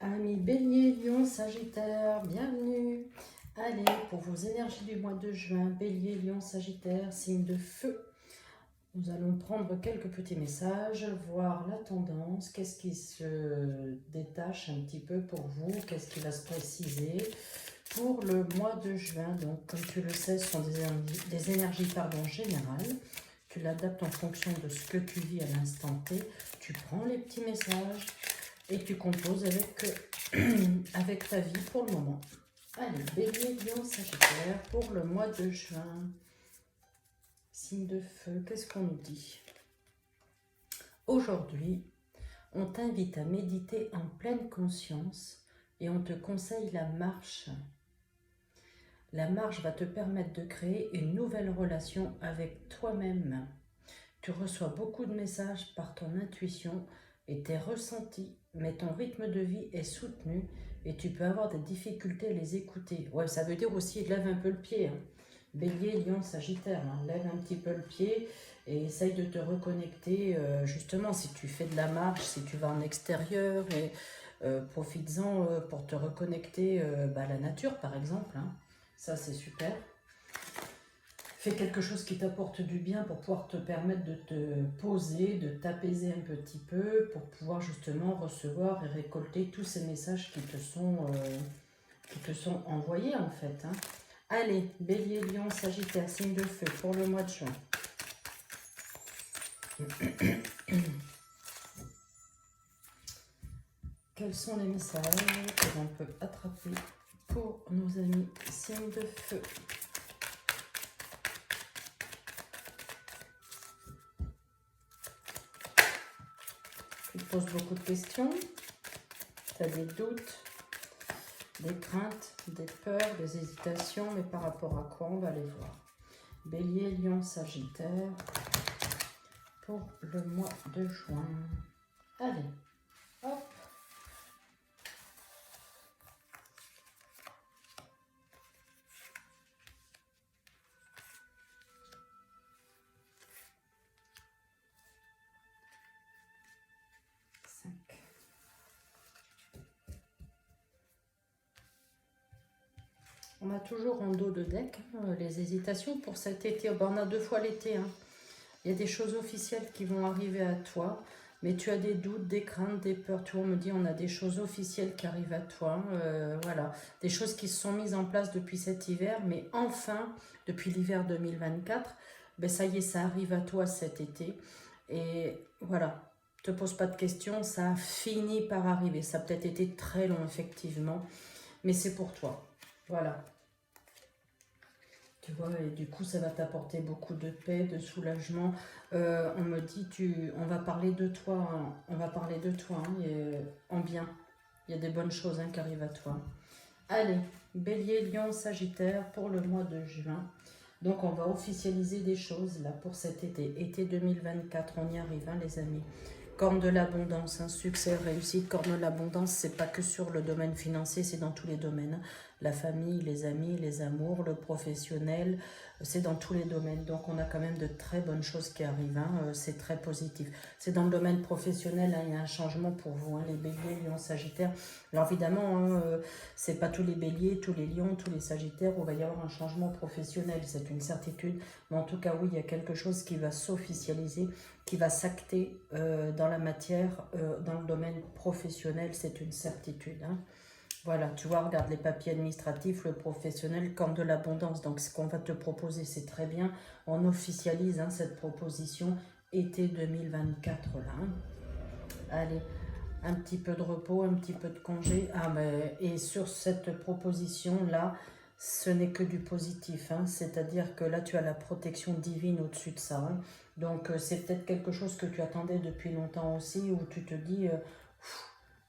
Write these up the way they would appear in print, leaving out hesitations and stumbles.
Amis Bélier, Lion, Sagittaire, bienvenue. Allez, pour vos énergies du mois de juin, Bélier, Lion, Sagittaire, signe de feu. Nous allons prendre quelques petits messages, voir la tendance, qu'est-ce qui se détache un petit peu pour vous, qu'est-ce qui va se préciser pour le mois de juin. Donc, comme tu le sais, ce sont des énergies générales. Tu l'adaptes en fonction de ce que tu vis à l'instant T. Tu prends les petits messages et tu composes avec ta vie pour le moment. Allez, Bélier, Lion, Sagittaire pour le mois de juin. Signe de feu, qu'est-ce qu'on nous dit? Aujourd'hui, on t'invite à méditer en pleine conscience et on te conseille la marche. La marche va te permettre de créer une nouvelle relation avec toi-même. Tu reçois beaucoup de messages par ton intuition et tes ressentis, mais ton rythme de vie est soutenu et tu peux avoir des difficultés à les écouter. Ouais, ça veut dire aussi lève un peu le pied. Hein. Bélier, Lion, Sagittaire, hein. Lève un petit peu le pied et essaye de te reconnecter. Justement, si tu fais de la marche, si tu vas en extérieur, et profites-en pour te reconnecter à la nature, par exemple. Hein. Ça, c'est super. Fais quelque chose qui t'apporte du bien pour pouvoir te permettre de te poser, de t'apaiser un petit peu, pour pouvoir justement recevoir et récolter tous ces messages qui te sont envoyés en fait. Hein. Allez, Bélier, Lion, Sagittaire, signe de feu pour le mois de juin. Quels sont les messages que l'on peut attraper pour nos amis signes de feu? Tu te poses beaucoup de questions, tu as des doutes, des craintes, des peurs, des hésitations, mais par rapport à quoi? On va les voir. Bélier, Lion, Sagittaire pour le mois de juin. Allez, hop. On a toujours en dos de deck les hésitations pour cet été. On a 2 fois l'été. Hein. Il y a des choses officielles qui vont arriver à toi, mais tu as des doutes, des craintes, des peurs. Tu vois, on me dit on a des choses officielles qui arrivent à toi. Voilà, des choses qui se sont mises en place depuis cet hiver, mais enfin, depuis l'hiver 2024, ben ça y est, ça arrive à toi cet été. Et voilà, te pose pas de questions, ça a fini par arriver. Ça a peut-être été très long, effectivement, mais c'est pour toi. Voilà. Tu vois, et du coup, ça va t'apporter beaucoup de paix, de soulagement. On me dit, on va parler de toi, hein, on va parler de toi, hein, en bien. Il y a des bonnes choses hein, qui arrivent à toi. Allez, Bélier, Lion, Sagittaire pour le mois de juin. Donc, on va officialiser des choses là pour cet été. Été 2024, on y arrive, hein, les amis. Corne de l'abondance, hein, succès, réussite. Corne de l'abondance, c'est pas que sur le domaine financier, c'est dans tous les domaines. La famille, les amis, les amours, le professionnel, c'est dans tous les domaines. Donc on a quand même de très bonnes choses qui arrivent, hein, c'est très positif. C'est dans le domaine professionnel, hein, il y a un changement pour vous, hein, les béliers, lions, sagittaires. Alors évidemment, hein, c'est pas tous les béliers, tous les lions, tous les sagittaires où il va y avoir un changement professionnel, c'est une certitude. Mais en tout cas, oui, il y a quelque chose qui va s'officialiser, qui va s'acter dans la matière, dans le domaine professionnel, c'est une certitude. Hein. Voilà, tu vois, regarde les papiers administratifs, le professionnel, comme de l'abondance. Donc, ce qu'on va te proposer, c'est très bien. On officialise hein, cette proposition été 2024, là. Hein. Allez, un petit peu de repos, un petit peu de congé. Ah, mais, et sur cette proposition-là, ce n'est que du positif. Hein. C'est-à-dire que là, tu as la protection divine au-dessus de ça. Hein. Donc, c'est peut-être quelque chose que tu attendais depuis longtemps aussi, où tu te dis...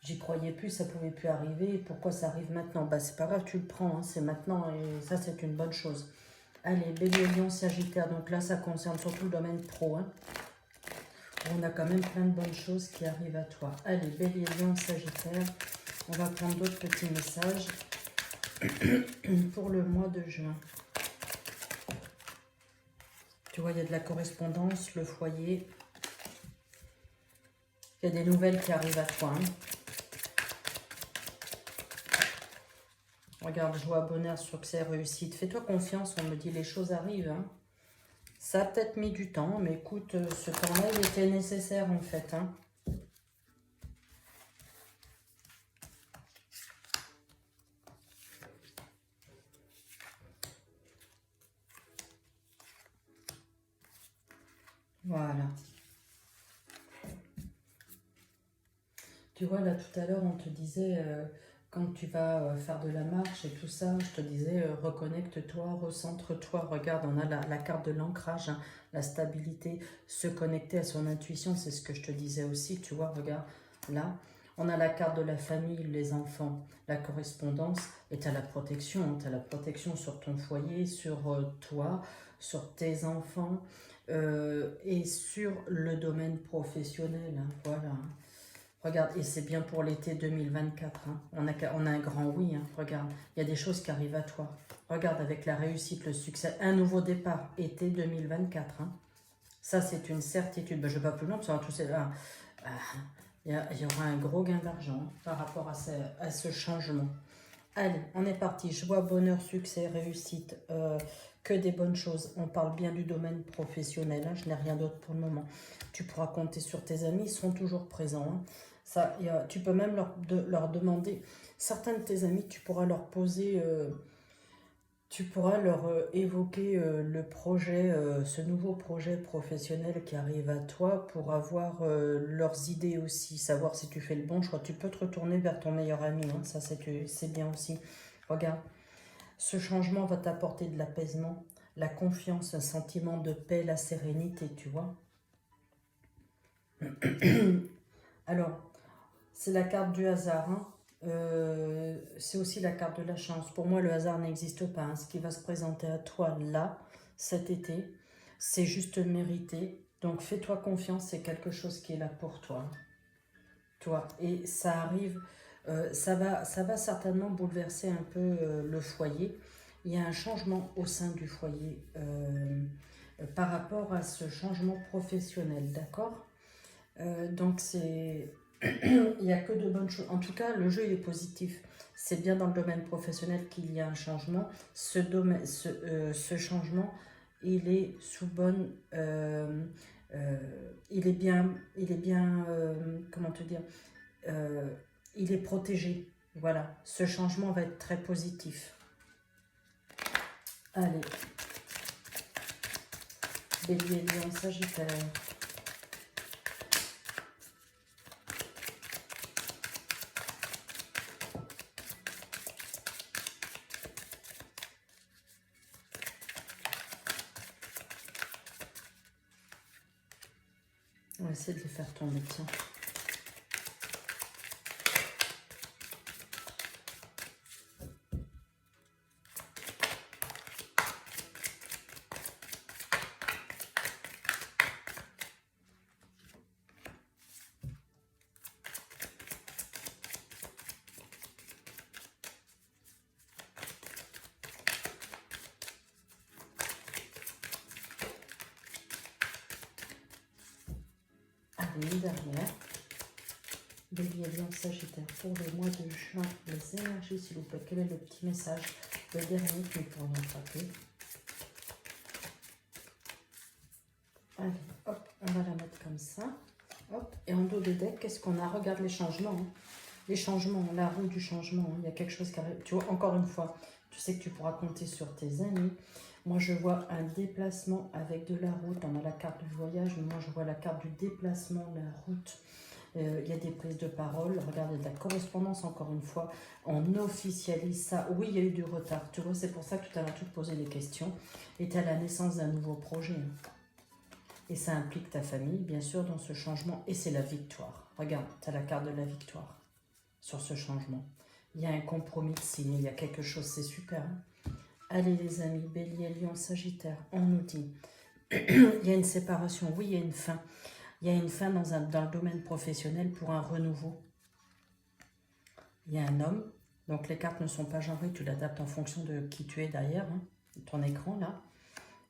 j'y croyais plus, ça pouvait plus arriver. Pourquoi ça arrive maintenant? Bah c'est pas grave, tu le prends, hein, c'est maintenant et ça c'est une bonne chose. Allez, Bélier, Lion, Sagittaire. Donc là, ça concerne surtout le domaine pro. Hein. On a quand même plein de bonnes choses qui arrivent à toi. Allez, Bélier, Lion, Sagittaire. On va prendre d'autres petits messages pour le mois de juin. Tu vois, il y a de la correspondance, le foyer. Il y a des nouvelles qui arrivent à toi. Hein. Regarde, joie, bonheur, succès, réussite. Fais-toi confiance, on me dit les choses arrivent. Hein. Ça a peut-être mis du temps, mais écoute, ce temps-là, il était nécessaire en fait. Hein. Voilà. Tu vois, là, tout à l'heure, on te disait, quand tu vas faire de la marche et tout ça, je te disais, reconnecte-toi, recentre-toi. Regarde, on a la carte de l'ancrage, hein, la stabilité, se connecter à son intuition, c'est ce que je te disais aussi, tu vois, regarde, là. On a la carte de la famille, les enfants, la correspondance, et tu as la protection. Tu as la protection sur ton foyer, sur toi, sur tes enfants, et sur le domaine professionnel, hein, voilà. Regarde, et c'est bien pour l'été 2024. Hein. On a un grand oui. Hein. Regarde, il y a des choses qui arrivent à toi. Regarde, avec la réussite, le succès, un nouveau départ, été 2024. Hein. Ça, c'est une certitude. Ben, je ne vais pas plus loin, parce que tout il y aura un gros gain d'argent hein, par rapport à ce changement. Allez, on est parti. Joie, bonheur, succès, réussite, que des bonnes choses. On parle bien du domaine professionnel. Hein. Je n'ai rien d'autre pour le moment. Tu pourras compter sur tes amis, ils seront toujours présents. Hein. Ça, tu peux même leur demander, certains de tes amis, tu pourras leur poser, tu pourras leur évoquer le projet, ce nouveau projet professionnel qui arrive à toi pour avoir leurs idées aussi, savoir si tu fais le bon choix. Tu peux te retourner vers ton meilleur ami, hein, ça c'est bien aussi. Regarde, ce changement va t'apporter de l'apaisement, la confiance, un sentiment de paix, la sérénité, tu vois. Alors, c'est la carte du hasard. Hein. C'est aussi la carte de la chance. Pour moi, le hasard n'existe pas. Hein. Ce qui va se présenter à toi là, cet été, c'est juste mérité. Donc, fais-toi confiance, c'est quelque chose qui est là pour toi. Toi. Et ça arrive, ça va certainement bouleverser un peu le foyer. Il y a un changement au sein du foyer par rapport à ce changement professionnel, d'accord? Donc c'est il n'y a que de bonnes choses. En tout cas, le jeu il est positif. C'est bien dans le domaine professionnel qu'il y a un changement. Ce changement, il est sous bonne... il est bien comment te dire il est protégé. Voilà, ce changement va être très positif. Allez. Bélier, Lion, Sagittaire. On va essayer de les faire tomber, tiens. Allez, une dernière. Bélier, Lion, Sagittaire, pour le mois de juin, les énergies, s'il vous plaît. Quel est le petit message, le dernier que nous pourrions attraper? Allez, hop, on va la mettre comme ça. Hop, et en dos de deck, qu'est-ce qu'on a? Regarde les changements. Hein. Les changements, la roue du changement. Hein. Il y a quelque chose qui arrive. Tu vois, encore une fois, tu sais que tu pourras compter sur tes amis. Moi, je vois un déplacement avec de la route. On a la carte du voyage, mais moi, je vois la carte du déplacement, la route. Il y a des prises de parole. Regardez, de la correspondance, encore une fois. On officialise ça. Oui, il y a eu du retard. Tu vois, c'est pour ça que tout à l'heure, tu te posais des questions. Et tu as la naissance d'un nouveau projet. Et ça implique ta famille, bien sûr, dans ce changement. Et c'est la victoire. Regarde, tu as la carte de la victoire sur ce changement. Il y a un compromis de signé. Il y a quelque chose, c'est super. Hein. Allez, les amis, Bélier, Lion, Sagittaire, on nous dit... il y a une séparation. Oui, il y a une fin. Il y a une fin dans le domaine professionnel pour un renouveau. Il y a un homme. Donc, les cartes ne sont pas genrées. Tu l'adaptes en fonction de qui tu es derrière. Hein, ton écran, là.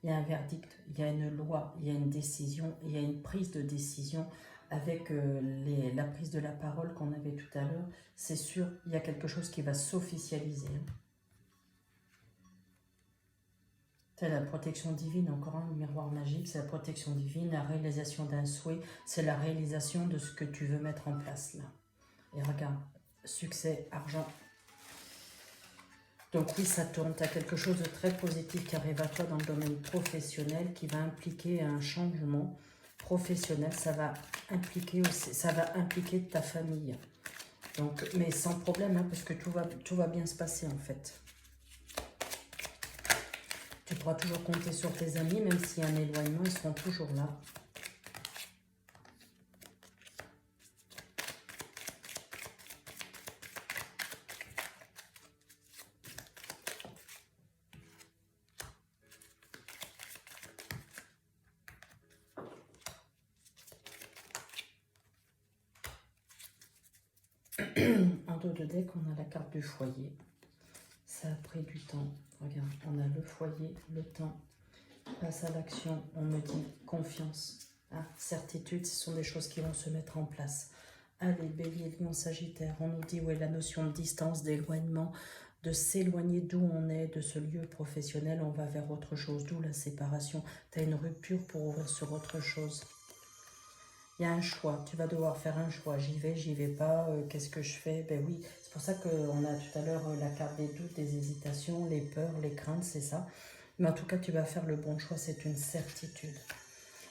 Il y a un verdict, il y a une loi, il y a une décision, il y a une prise de décision avec la prise de la parole qu'on avait tout à l'heure. C'est sûr, il y a quelque chose qui va s'officialiser. Hein. C'est la protection divine, encore un miroir magique, c'est la protection divine, la réalisation d'un souhait, c'est la réalisation de ce que tu veux mettre en place là. Et regarde, succès, argent. Donc oui, ça tourne, tu as quelque chose de très positif qui arrive à toi dans le domaine professionnel, qui va impliquer un changement professionnel, ça va impliquer aussi, ça va impliquer ta famille. Donc, mais sans problème, hein, parce que tout va bien se passer en fait. Tu pourras toujours compter sur tes amis, même s'il y a un éloignement, ils seront toujours là. En dos de deck, on a la carte du foyer. Ça a pris du temps. Regarde, on a le foyer, le temps. Passe à l'action, on me dit confiance. Hein, certitude, ce sont des choses qui vont se mettre en place. Allez, Bélier, Lion, Sagittaire, on nous dit, ouais, la notion de distance, d'éloignement, de s'éloigner d'où on est, de ce lieu professionnel, on va vers autre chose, d'où la séparation. Tu as une rupture pour ouvrir sur autre chose. Il y a un choix, tu vas devoir faire un choix, j'y vais pas, qu'est-ce que je fais? Ben oui, c'est pour ça qu'on a tout à l'heure la carte des doutes, des hésitations, les peurs, les craintes, c'est ça. Mais en tout cas, tu vas faire le bon choix, c'est une certitude.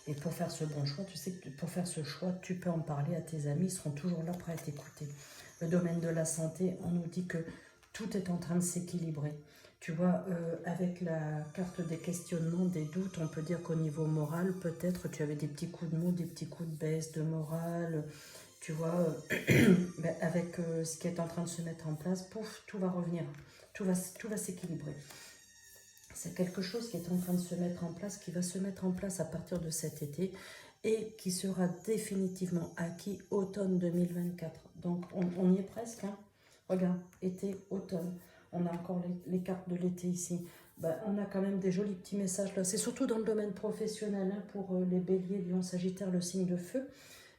Et pour faire ce bon choix, tu sais que pour faire ce choix, tu peux en parler à tes amis, ils seront toujours là prêts à t'écouter. Le domaine de la santé, on nous dit que tout est en train de s'équilibrer. Tu vois, avec la carte des questionnements, des doutes, on peut dire qu'au niveau moral, peut-être tu avais des petits coups de mou, des petits coups de baisse de morale. Tu vois, ben avec ce qui est en train de se mettre en place, pouf, tout va revenir. Tout va s'équilibrer. C'est quelque chose qui est en train de se mettre en place, qui va se mettre en place à partir de cet été et qui sera définitivement acquis automne 2024. Donc, on y est presque. Hein. Regarde, été, automne. On a encore les cartes de l'été ici. Ben, on a quand même des jolis petits messages là. C'est surtout dans le domaine professionnel hein, pour les béliers, lions, sagittaires, le signe de feu.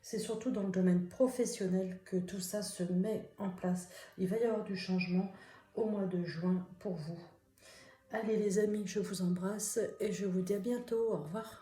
C'est surtout dans le domaine professionnel que tout ça se met en place. Il va y avoir du changement au mois de juin pour vous. Allez les amis, je vous embrasse et je vous dis à bientôt. Au revoir.